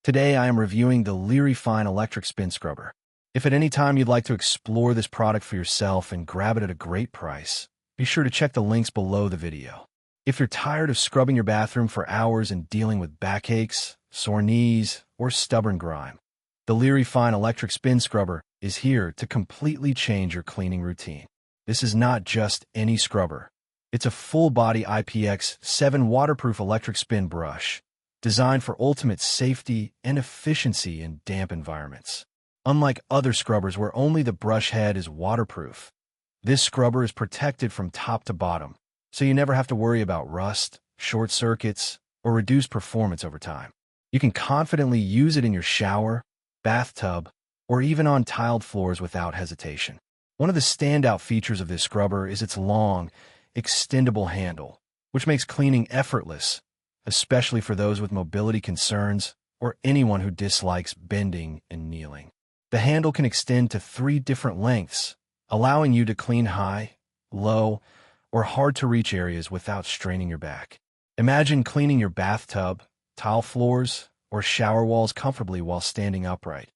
Today I am reviewing the LyriFine Electric Spin Scrubber. If at any time you'd like to explore this product for yourself and grab it at a great price, be sure to check the links below the video. If you're tired of scrubbing your bathroom for hours and dealing with backaches, sore knees, or stubborn grime, the LyriFine Electric Spin Scrubber is here to completely change your cleaning routine. This is not just any scrubber. It's a full-body IPX7 Waterproof electric spin brush, designed for ultimate safety and efficiency in damp environments. Unlike other scrubbers where only the brush head is waterproof, this scrubber is protected from top to bottom, so you never have to worry about rust, short circuits, or reduced performance over time. You can confidently use it in your shower, bathtub, or even on tiled floors without hesitation. One of the standout features of this scrubber is its long, extendable handle, which makes cleaning effortless, especially for those with mobility concerns or anyone who dislikes bending and kneeling. The handle can extend to 3 different lengths, allowing you to clean high, low, or hard-to-reach areas without straining your back. Imagine cleaning your bathtub, tile floors, or shower walls comfortably while standing upright,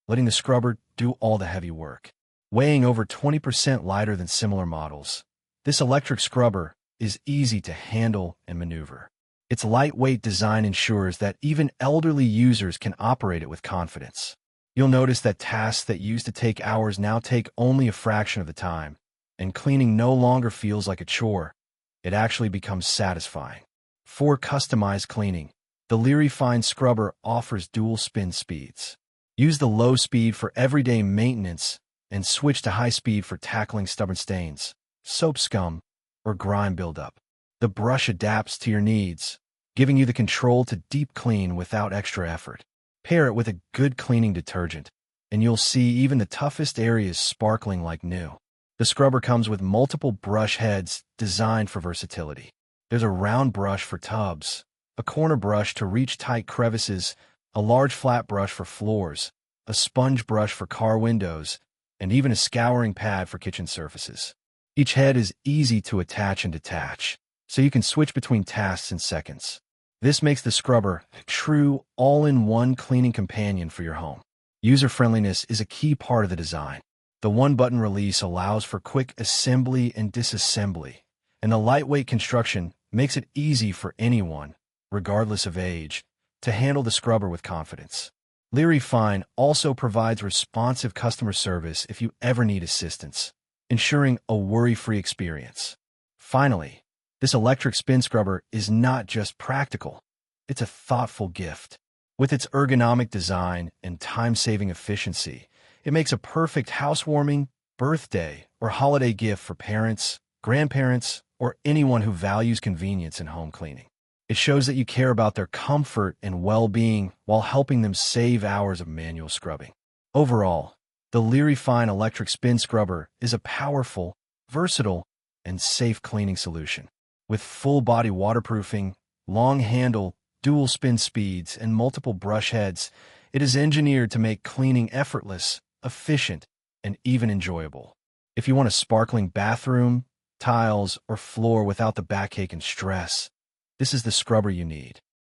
letting the scrubber do all the heavy work. Weighing over 20% lighter than similar models, this electric scrubber is easy to handle and maneuver. Its lightweight design ensures that even elderly users can operate it with confidence. You'll notice that tasks that used to take hours now take only a fraction of the time, and cleaning no longer feels like a chore. It actually becomes satisfying. For customized cleaning, the LyriFine scrubber offers dual spin speeds. Use the low speed for everyday maintenance and switch to high speed for tackling stubborn stains, soap scum, or grime buildup. The brush adapts to your needs, giving you the control to deep clean without extra effort. Pair it with a good cleaning detergent, and you'll see even the toughest areas sparkling like new. The scrubber comes with multiple brush heads designed for versatility. There's a round brush for tubs, a corner brush to reach tight crevices, a large flat brush for floors, a sponge brush for car windows, and even a scouring pad for kitchen surfaces. Each head is easy to attach and detach, so you can switch between tasks in seconds. This makes the scrubber a true all-in-one cleaning companion for your home. User-friendliness is a key part of the design. The one-button release allows for quick assembly and disassembly, and the lightweight construction makes it easy for anyone, regardless of age, to handle the scrubber with confidence. LyriFine also provides responsive customer service if you ever need assistance, ensuring a worry-free experience. Finally, this electric spin scrubber is not just practical, it's a thoughtful gift. With its ergonomic design and time-saving efficiency, it makes a perfect housewarming, birthday, or holiday gift for parents, grandparents, or anyone who values convenience in home cleaning. It shows that you care about their comfort and well-being while helping them save hours of manual scrubbing. Overall, the LyriFine Electric Spin Scrubber is a powerful, versatile, and safe cleaning solution. With full-body waterproofing, long handle, dual spin speeds, and multiple brush heads, it is engineered to make cleaning effortless, efficient, and even enjoyable. If you want a sparkling bathroom, tiles, or floor without the backache and stress, this is the scrubber you need.